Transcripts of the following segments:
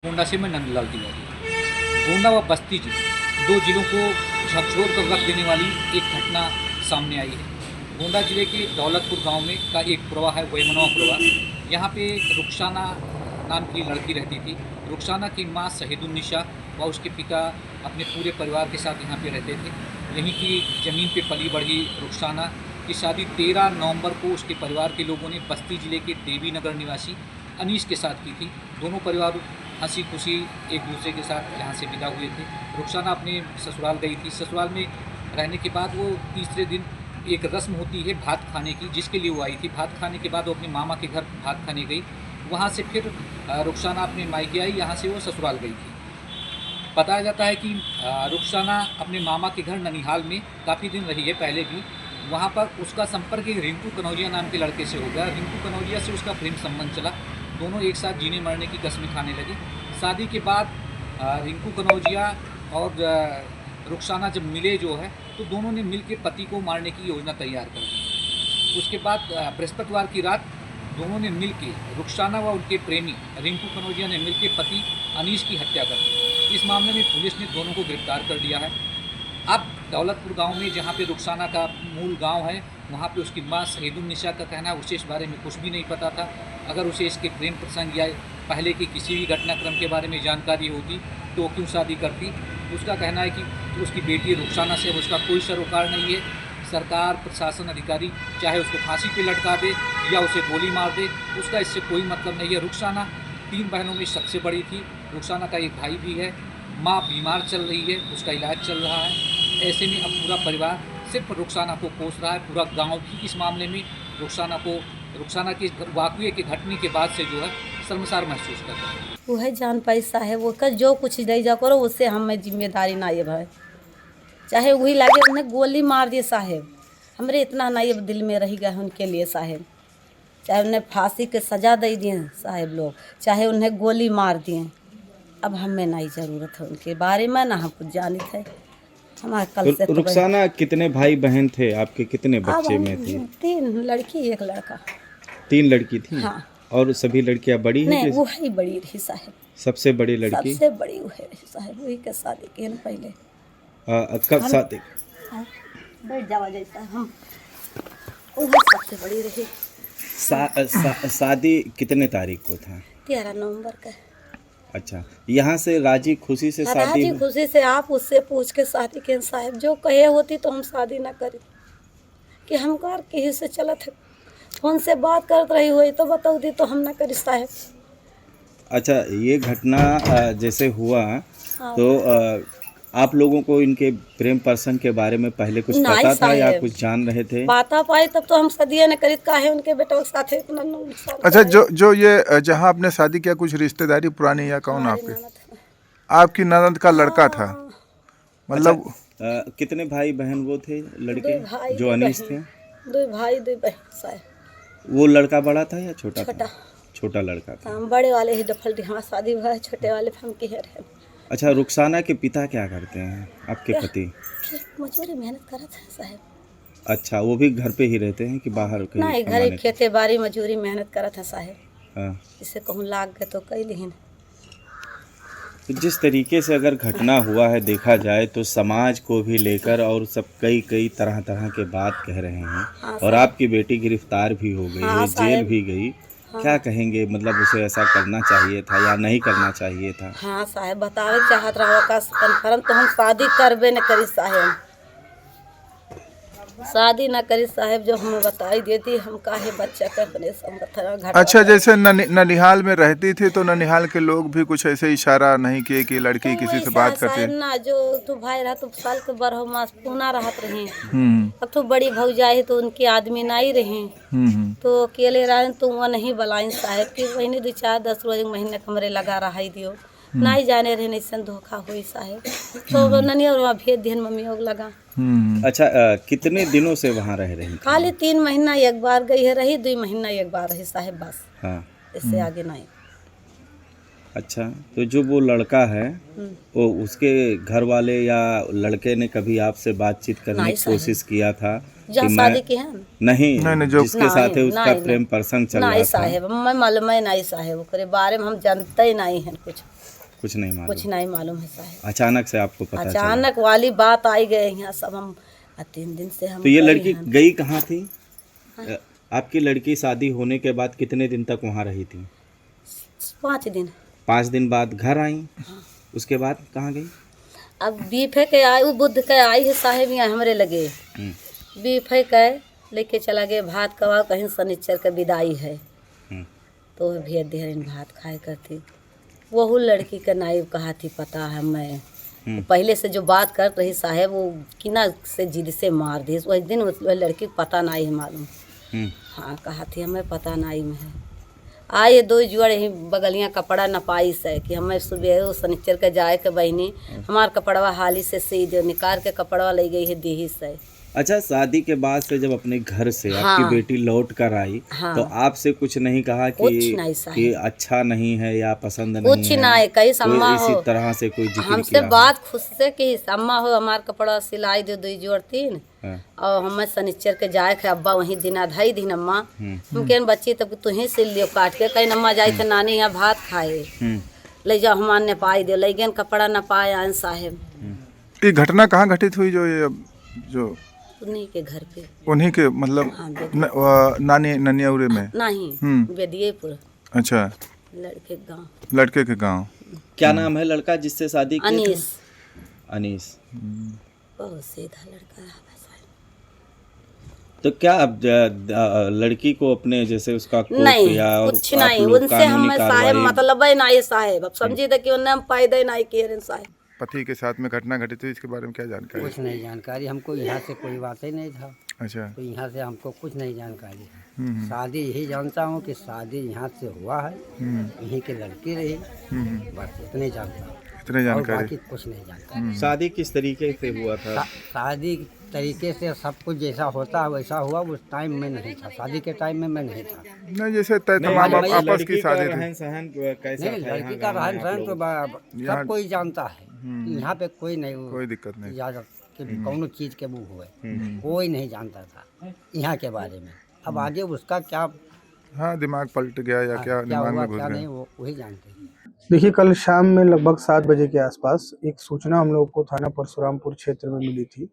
गोंडा से मैं नंदलाल तिवारी। गोंडा व बस्ती जिले, दो जिलों को झकझोर कर रख देने वाली एक घटना सामने आई है। गोंडा जिले के दौलतपुर गांव में का एक पुरवा है, वैमनवा पुरवा। यहाँ पे रुखसाना नाम की लड़की रहती थी। रुखसाना की माँ शहीदुन्निसा व उसके पिता अपने पूरे परिवार के साथ यहाँ पे रहते थे। यहीं की ज़मीन पे पली बढ़ी रुखसाना की शादी 13 नवंबर को उसके परिवार के लोगों ने बस्ती जिले के देवी नगर निवासी अनीस के साथ की थी। दोनों परिवार हंसी खुशी एक दूसरे के साथ यहाँ से विदा हुए थे। रुखसाना अपने ससुराल गई थी। ससुराल में रहने के बाद वो तीसरे दिन एक रस्म होती है भात खाने की, जिसके लिए वो आई थी। भात खाने के बाद वो अपने मामा के घर भात खाने गई। वहाँ से फिर रुखसाना अपने मायके आई, यहाँ से वो ससुराल गई थी। बताया जाता है कि रुखसाना अपने मामा के घर ननिहाल में काफ़ी दिन रही है पहले भी। वहाँ पर उसका संपर्क एक रिंकू कनौजिया नाम के लड़के से हो गया। रिंकू कनौजिया से उसका प्रेम संबंध चला। दोनों एक साथ जीने मरने की कसमें खाने लगे। शादी के बाद रिंकू कनौजिया और रुखसाना जब मिले जो है, तो दोनों ने मिल के पति को मारने की योजना तैयार कर दी। उसके बाद बृहस्पतिवार की रात दोनों ने मिल के, रुखसाना व उनके प्रेमी रिंकू कनौजिया ने मिल के पति अनीस की हत्या कर दी। इस मामले में पुलिस ने दोनों को गिरफ्तार कर लिया है। अब दौलतपुर गांव में, जहां पे रुखसाना का मूल गांव है, वहां पे उसकी मां शहीदुन्निसा का कहना है उसे इस बारे में कुछ भी नहीं पता था। अगर उसे इसके प्रेम प्रसंग या पहले की किसी भी घटनाक्रम के बारे में जानकारी होती तो वो क्यों शादी करती। उसका कहना है कि उसकी बेटी रुखसाना से उसका कोई सरोकार नहीं है। सरकार, प्रशासन, अधिकारी चाहे उसको फांसी पे लटका दे या उसे गोली मार दे, उसका इससे कोई मतलब नहीं है। रुखसाना 3 बहनों में सबसे बड़ी थी। रुखसाना का एक भाई भी है। माँ बीमार चल रही है, उसका इलाज चल रहा है। ऐसे में अब पूरा परिवार सिर्फ रुखसाना को कोस रहा है। पूरा गांव भी इस मामले में रुखसाना की वाक़ये के घटने के बाद से जो है शर्मसार महसूस कर रहा है। वो है जान पैसा है, वो का जो कुछ नहीं जा करो उससे हमें जिम्मेदारी ना ये भाई। चाहे वही लागे उन्हें गोली मार दिए साहेब, हमरे इतना ना ये दिल में रही गया उनके लिए साहेब। चाहे उन्हें फांसी के सजा दे दिए साहेब लोग, चाहे उन्हें गोली मार दिए। अब हमें नहीं ज़रूरत है उनके बारे में, ना हम कुछ जानित है। हमारे कल से तो रुखसाना कितने भाई बहन थे आपके, कितने बच्चे में थे? 3 लड़की 1 लड़का। 3 लड़की थी? हाँ। और सभी लड़कियां बड़ी हैं? नहीं, वो ही बड़ी रही साहेब। सबसे बड़ी लड़की? सबसे बड़ी वो है साहेब, वही के शादी के पहले। कब शादी? बैठ जावा जाता हम, वो सबसे बड़ी रही। शादी कितने तारीख को था? 13 नवंबर का। अच्छा, यहाँ से राजी खुशी से शादी? राजी खुशी से। आप उससे पूछ के शादी के साहब, जो कहे होती तो हम शादी ना करी कि हम कार कहीं से चलत है। फोन से बात करत रही हुई तो बताऊ दी तो हम ना करी साहब। अच्छा, ये घटना जैसे हुआ हाँ। तो आप लोगों को इनके प्रेम प्रसंग के बारे में पहले कुछ पता था या कुछ जान रहे थे? बाता पाई तब तो हम सदिया न करी काहे उनके बेटा के साथ इतना नुकसान। अच्छा, जो ये जहाँ आपने शादी किया, कुछ रिश्तेदारी पुरानी या कौन आपके? आपकी ननद का लड़का था मतलब? अच्छा, कितने भाई बहन वो थे लड़के जो अनीस थे? 2 भाई 2 बहन साहब। वो लड़का बड़ा था या छोटा? छोटा। छोटा लड़का था। हम बड़े वाले ही डफल हमारा शादी हुआ है, छोटे वाले हम के रहे। अच्छा, रुखसाना के पिता क्या करते हैं आपके पति? मजदूरी मेहनत करत है साहब। अच्छा, वो भी घर पे ही रहते हैं कि बाहर कहीं? नहीं, घर ही खेते बाड़ी मजदूरी मेहनत करत है साहब। हाँ। इसे कहूँ लाग गए तो कई लिहिन। तो जिस तरीके से अगर घटना हुआ है देखा जाए तो समाज को भी लेकर और सब कई तरह के बात कह रहे हैं। हाँ, और आपकी बेटी गिरफ्तार भी हो गई हाँ, है, जेल भी गई। हाँ। क्या कहेंगे, मतलब उसे ऐसा करना चाहिए था या नहीं करना चाहिए था? हाँ साहब, बतावे चाहत रहो का कन्फर्म तो हम शादी करबे न करी साहब। शादी न करी साहब, जो हमें बताई देती हम काहे बच्चा के अपने घटना। अच्छा, जैसे ननिहाल में रहती थी तो ननिहाल के लोग भी कुछ ऐसे इशारा नहीं किए कि लड़की किसी से बात करती है? ना, जो तू भाई रहा तो साल के 12 मास पूना रहत रहे। अब तो बड़ी भौजाई तो उनके आदमी नहीं रहे, तो अकेले रहे तो वहाँ नहीं बुलाइन साहब कि महीने 2-4 10 रोज महीने कमरे लगा रहा है दियो। नहीं जाने रहे नहीं धोखा हुई साहब, तो ननी और वहाँ भेज दिहन मम्मी होग लगा। अच्छा, कितने दिनों से वहाँ रह रही थी? खाली 3 महीना एक बार गई है रही, 2 महीना एक बार रही साहब बस। हाँ। इससे आगे नहीं। अच्छा, तो जो वो लड़का है वो उसके घर वाले या लड़के ने कभी आपसे बातचीत करने नहीं की साहब। कोशिश किया था जहाँ कि शादी की है ना? नहीं, नहीं, जो जिसके साथ है उसका नहीं, प्रेम प्रसंग चल नहीं रहा था, साहेब, मैं मालूम है नहीं साहेब, ओकरे बारे में हम जानते ही नहीं हैं कुछ कुछ नहीं मालूम, कुछ नहीं मालूम है साहेब। अचानक से आपको पता चला। अचानक वाली बात आई गए यहाँ सब हम 3 दिन से हम तो ये गए लड़की हैं। गई कहाँ थी? आपकी लड़की शादी होने के बाद कितने दिन तक वहाँ रही थी? 5 दिन। 5 दिन बाद घर आई, उसके बाद कहाँ गई? अब बीफे के आई, वो बुध के आई है साहेब यहाँ हमरे लगे, बीफे के लेके चला गए भात कवा, कहीं शनिचर के विदाई है हम्म, तो भी देहरीन भात खाए करती। वहू लड़की का नाइब कहा थी पता है मैं, पहले से जो बात कर रही साहेब वो किना से जिद से मार दी उस दिन, उस लड़की को पता नहीं है मालूम। हाँ कहा थी हमें पता नहीं में है। आए 2 जुआड़ यही बगलियाँ कपड़ा नपाई से कि हमें सुबह शनिचर के जाए के बहनी हमार कपड़वा हाली से सी दे, निकाल के कपड़वा ले गई है देही से। अच्छा, शादी के बाद से जब अपने घर से हाँ, आपकी बेटी लौट कर आई, हाँ, तो आपसे कुछ नहीं कहा कुछ कि नहीं साहब, कि अच्छा नहीं है या पसंद नहीं कुछ है? नहीं कहीं सम्मा कोई इसी हो तरह से कोई जिक्र हमसे किया हो? बात खुश से कि सम्मा हो हमार कपड़ा सिलाई दो 2 जोड़ 3 हाँ, और हमें शनिचर के जाए थे अब्बा वहीं दिना धाई दिन अम्मा हम कहन बच्ची तब तू ही सिल लियो काट के कहीं अम्मा जाए थे नानी यहाँ भात खाए ले जाओ हमार ने पाई दे ले गन कपड़ा न पाए आन साहेब। ये घटना कहाँ घटित हुई जो ये जो उन्हीं के घर पे? उन्हीं के मतलब हाँ, नानी ननियाउरे में? नहीं बेदियेपुर। अच्छा, लड़के गाँव। लड़के के गांव। क्या नाम है लड़का जिससे शादी की? अनीस। अनीस। बहुत सीधा लड़का है साहब। तो क्या अब लड़की को अपने जैसे उसका कोर्ट नहीं या और कुछ आप नहीं लोग उनसे कानूनी हमें साहेब कार्रवाई- मतलब ही नहीं साहेब, अब समझी थे कि उन्हें हम पैदा नहीं किए रहे साहेब। पति के साथ में घटना घटित हुई, इसके बारे में क्या जानकारी? कुछ नहीं जानकारी हमको, यहाँ से कोई बात ही नहीं था, अच्छा। तो यहाँ से हमको कुछ नहीं जानकारी है। शादी यही जानता हूँ कि शादी यहाँ से हुआ है, यहीं की लड़की रही, बस इतने जानता हूँ, इतने और जानकारी। बाकी कुछ नहीं जानता। शादी किस तरीके से हुआ था? शादी तरीके से सब कुछ जैसा होता है वैसा हुआ, उस टाइम में नहीं था, शादी के टाइम में मैं नहीं था। नहीं, जैसे तमाम हमारी आपस लड़की की का शादी थी। रहन सहन कैसा नहीं, था? लड़की यहाँ का गाँव में रहन आप सहन तो लोग? सब कोई जानता है, यहाँ पे कोई नहीं कोई दिक्कत नहीं। इजाजत कि कौनो चीज़ के मुँह हुए, कोई नहीं जानता था यहाँ के बारे में। अब आगे उसका क्या हाँ, दिमाग पलट गया या क्या दिमाग हुआ में घुस क्या गया? नहीं वो वही जानते हैं। देखिए, कल शाम में लगभग 7 बजे के आसपास एक सूचना हम लोग को थाना परशुरामपुर क्षेत्र में मिली थी,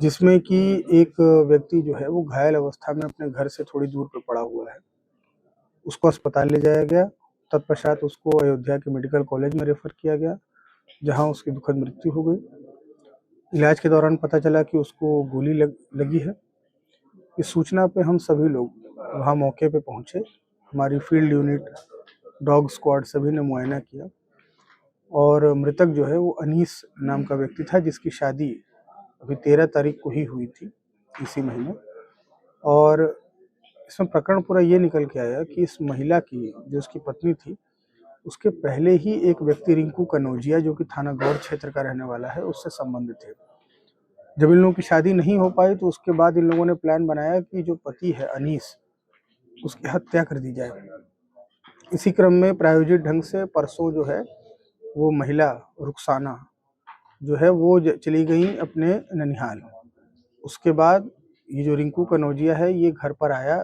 जिसमें कि एक व्यक्ति जो है वो घायल अवस्था में अपने घर से थोड़ी दूर पे पड़ा हुआ है। उसको अस्पताल ले जाया गया, तत्पश्चात उसको अयोध्या के मेडिकल कॉलेज में रेफर किया गया, जहां उसकी दुखद मृत्यु हो गई। इलाज के दौरान पता चला कि उसको गोली लगी है। इस सूचना पे हम सभी लोग वहाँ मौके पे पहुँचे, हमारी फील्ड यूनिट, डॉग स्क्वाड सभी ने मुआयना किया और मृतक जो है वो अनीस नाम का व्यक्ति था, जिसकी शादी अभी 13 तारीख को ही हुई थी इसी महीने। और इसमें प्रकरण पूरा ये निकल के आया कि इस महिला की जो उसकी पत्नी थी, उसके पहले ही एक व्यक्ति रिंकू कनौजिया जो कि थाना गौर क्षेत्र का रहने वाला है, उससे संबंधित है। जब इन लोगों की शादी नहीं हो पाई तो उसके बाद इन लोगों ने प्लान बनाया कि जो पति है अनीस, उसकी हत्या कर दी जाए। इसी क्रम में प्रायोजित ढंग से परसों जो है वो महिला रुखसाना जो है वो चली गई अपने ननिहाल। उसके बाद ये जो रिंकू कनौजिया है ये घर पर आया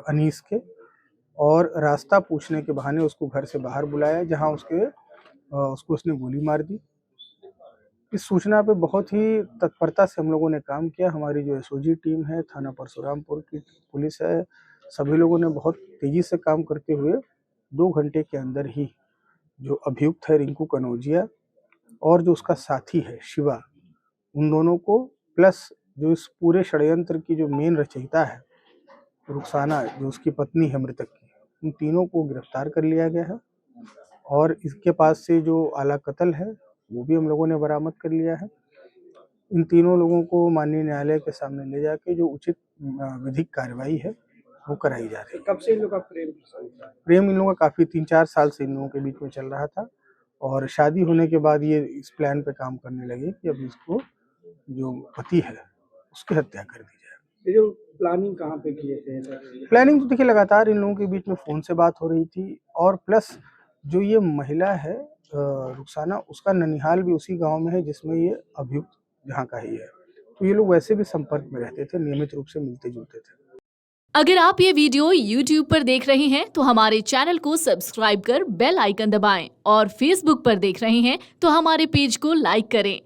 अनीस के, और रास्ता पूछने के बहाने उसको घर से बाहर बुलाया, जहां उसको उसने गोली मार दी। इस सूचना पे बहुत ही तत्परता से हम लोगों ने काम किया। हमारी जो एसओजी टीम है, थाना परशुरामपुर की पुलिस है, सभी लोगों ने बहुत तेजी से काम करते हुए 2 घंटे के अंदर ही जो अभियुक्त है रिंकू कनौजिया और जो उसका साथी है शिवा, उन दोनों को प्लस जो इस पूरे षड्यंत्र की जो मेन रचयिता है रुखसाना जो उसकी पत्नी है मृतक की, उन तीनों को गिरफ्तार कर लिया गया है। और इसके पास से जो आला कत्ल है वो भी हम लोगों ने बरामद कर लिया है। इन तीनों लोगों को माननीय न्यायालय के सामने ले जाके जो उचित विधिक कार्रवाई है वो कराई जा रही है। कब से इन लोगों का प्रेम इन लोगों का काफ़ी 3-4 साल से इन लोगों के बीच में चल रहा था, और शादी होने के बाद ये इस प्लान पे काम करने लगे कि अब इसको जो पति है उसकी हत्या कर दी जाए। ये जो प्लानिंग कहाँ पे किए थे? प्लानिंग तो देखिए लगातार इन लोगों के बीच में फ़ोन से बात हो रही थी, और प्लस जो ये महिला है रुखसाना, उसका ननिहाल भी उसी गांव में है जिसमें ये अभियुक्त जहाँ का ही है। तो ये लोग वैसे भी संपर्क में रहते थे, नियमित रूप से मिलते जुलते थे। अगर आप ये वीडियो YouTube पर देख रहे हैं तो हमारे चैनल को सब्सक्राइब कर बेल आइकन दबाएं और Facebook पर देख रहे हैं तो हमारे पेज को लाइक करें।